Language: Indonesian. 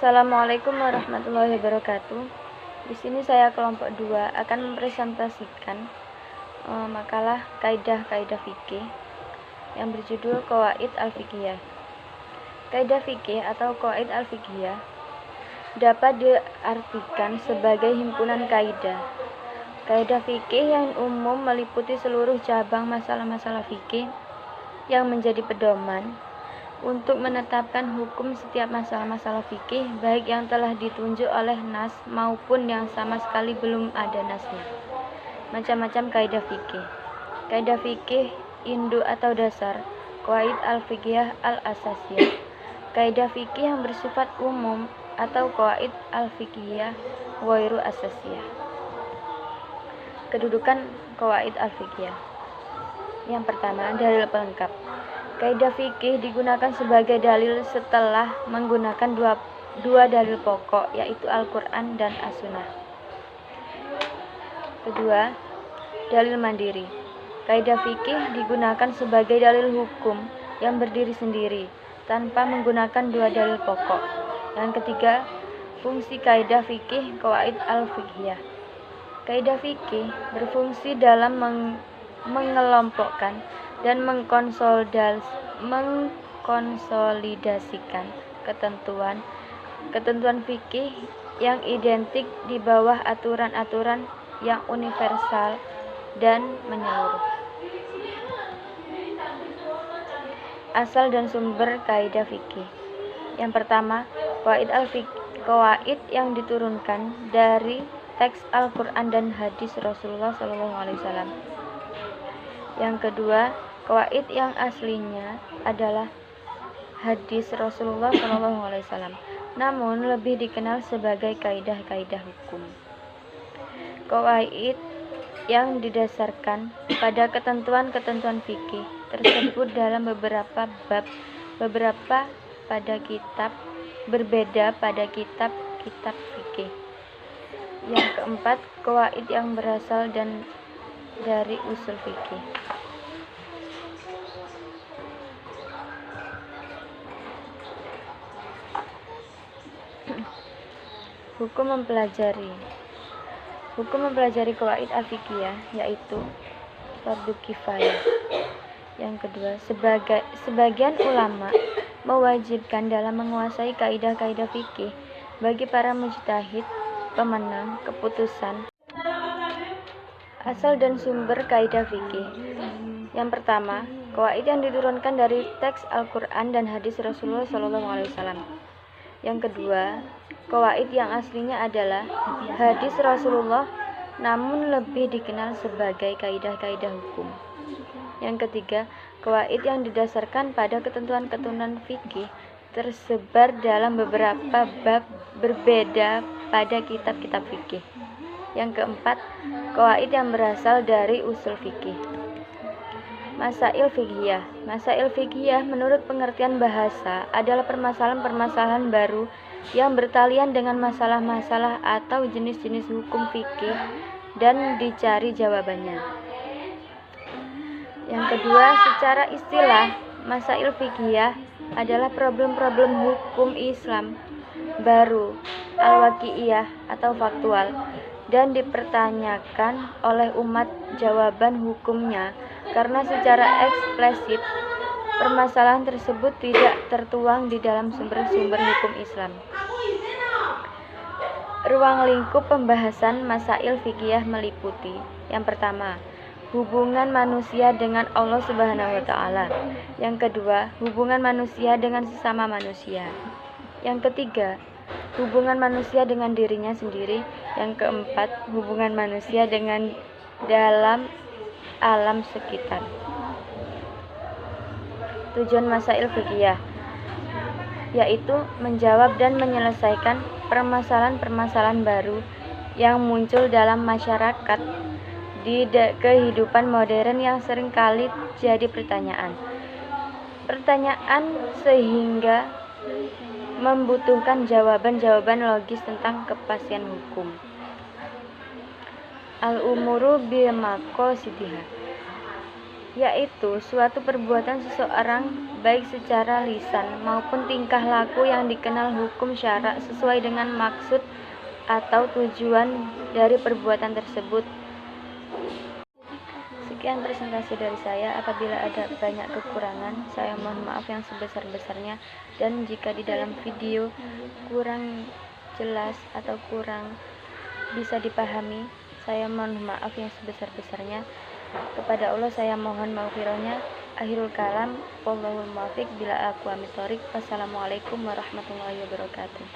Assalamualaikum warahmatullahi wabarakatuh. Di sini saya kelompok 2 akan mempresentasikan makalah kaidah-kaidah fikih yang berjudul Qawaid al-Fiqhiyah. Kaidah fikih atau qawaid al-fiqhiyah dapat diartikan sebagai himpunan kaidah. Kaidah fikih yang umum meliputi seluruh cabang masalah-masalah fikih yang menjadi pedoman untuk menetapkan hukum setiap masalah-masalah fikih, baik yang telah ditunjuk oleh nas maupun yang sama sekali belum ada nasnya. Macam-macam kaidah fikih. Kaidah fikih induk atau dasar, qawaid al-fiqhiyah al-asasiyah. Kaidah fikih yang bersifat umum atau qawaid al-fiqhiyah ghairu asasiyah. Kedudukan qawaid al-fiqhiyah. Yang pertama, dalil pelengkap. Kaidah fikih digunakan sebagai dalil setelah menggunakan dua dalil pokok, yaitu Al-Quran dan As-Sunnah. Kedua, dalil mandiri. Kaidah fikih digunakan sebagai dalil hukum yang berdiri sendiri, tanpa menggunakan dua dalil pokok. Yang ketiga, fungsi kaidah fikih qawaid al-fiqhiyah. Kaidah fikih berfungsi dalam mengelompokkan dan mengkonsolidasikan ketentuan fikih yang identik di bawah aturan-aturan yang universal dan menyeluruh. Asal dan sumber kaidah fikih. Yang pertama, qawaid yang diturunkan dari teks Al-Quran dan hadis Rasulullah SAW. Yang kedua, qawaid yang aslinya adalah hadis Rasulullah SAW, namun lebih dikenal sebagai kaidah-kaidah hukum. Qawaid yang didasarkan pada ketentuan-ketentuan fikih tersebut dalam beberapa bab, berbeda pada kitab-kitab fikih. Yang keempat, qawaid yang berasal dari usul fikih. Hukum mempelajari qawaid al-fiqhiyah yaitu fardu kifayah. Yang kedua, sebagian ulama mewajibkan dalam menguasai kaidah-kaidah fikih bagi para mujtahid pemenang keputusan. Asal dan sumber kaidah fikih. Yang pertama, qawaid yang diturunkan dari teks Al-Quran dan hadis Rasulullah SAW. Yang kedua, qawaid yang aslinya adalah hadis Rasulullah, namun lebih dikenal sebagai kaidah-kaidah hukum. Yang ketiga, qawaid yang didasarkan pada ketentuan-ketentuan fikih tersebar dalam beberapa bab berbeda pada kitab-kitab fikih. Yang keempat, qawaid yang berasal dari usul fikih. Masail fiqhiyah. Masail fiqhiyah menurut pengertian bahasa adalah permasalahan-permasalahan baru yang bertalian dengan masalah-masalah atau jenis-jenis hukum fikih dan dicari jawabannya. Yang kedua, secara istilah, masail fiqhiyah adalah problem-problem hukum Islam baru, al-waqi'iyah atau faktual, dan dipertanyakan oleh umat jawaban hukumnya karena secara eksplisit permasalahan tersebut tidak tertuang di dalam sumber-sumber hukum Islam. Ruang lingkup pembahasan masail fiqhiyah meliputi: yang pertama, hubungan manusia dengan Allah Subhanahu wa Ta'ala. Yang kedua, hubungan manusia dengan sesama manusia. Yang ketiga, hubungan manusia dengan dirinya sendiri. Yang keempat, hubungan manusia dengan dalam alam sekitar. Tujuan masail fiqhiyah yaitu menjawab dan menyelesaikan permasalahan-permasalahan baru yang muncul dalam masyarakat di kehidupan modern yang seringkali jadi pertanyaan sehingga membutuhkan jawaban-jawaban logis tentang kepastian hukum. Al-umuru bil maqasidiha. yaitu suatu perbuatan seseorang baik secara lisan maupun tingkah laku yang dikenal hukum syara sesuai dengan maksud atau tujuan dari perbuatan tersebut. Sekian presentasi dari saya. Apabila ada banyak kekurangan, saya mohon maaf yang sebesar-besarnya, dan jika di dalam video kurang jelas atau kurang bisa dipahami, saya mohon maaf yang sebesar-besarnya. Kepada Allah saya mohon maghfirahnya. Akhirul kalam, wallahul muwaffiq, bila aqwamit thoriq. Wassalamualaikum warahmatullahi wabarakatuh.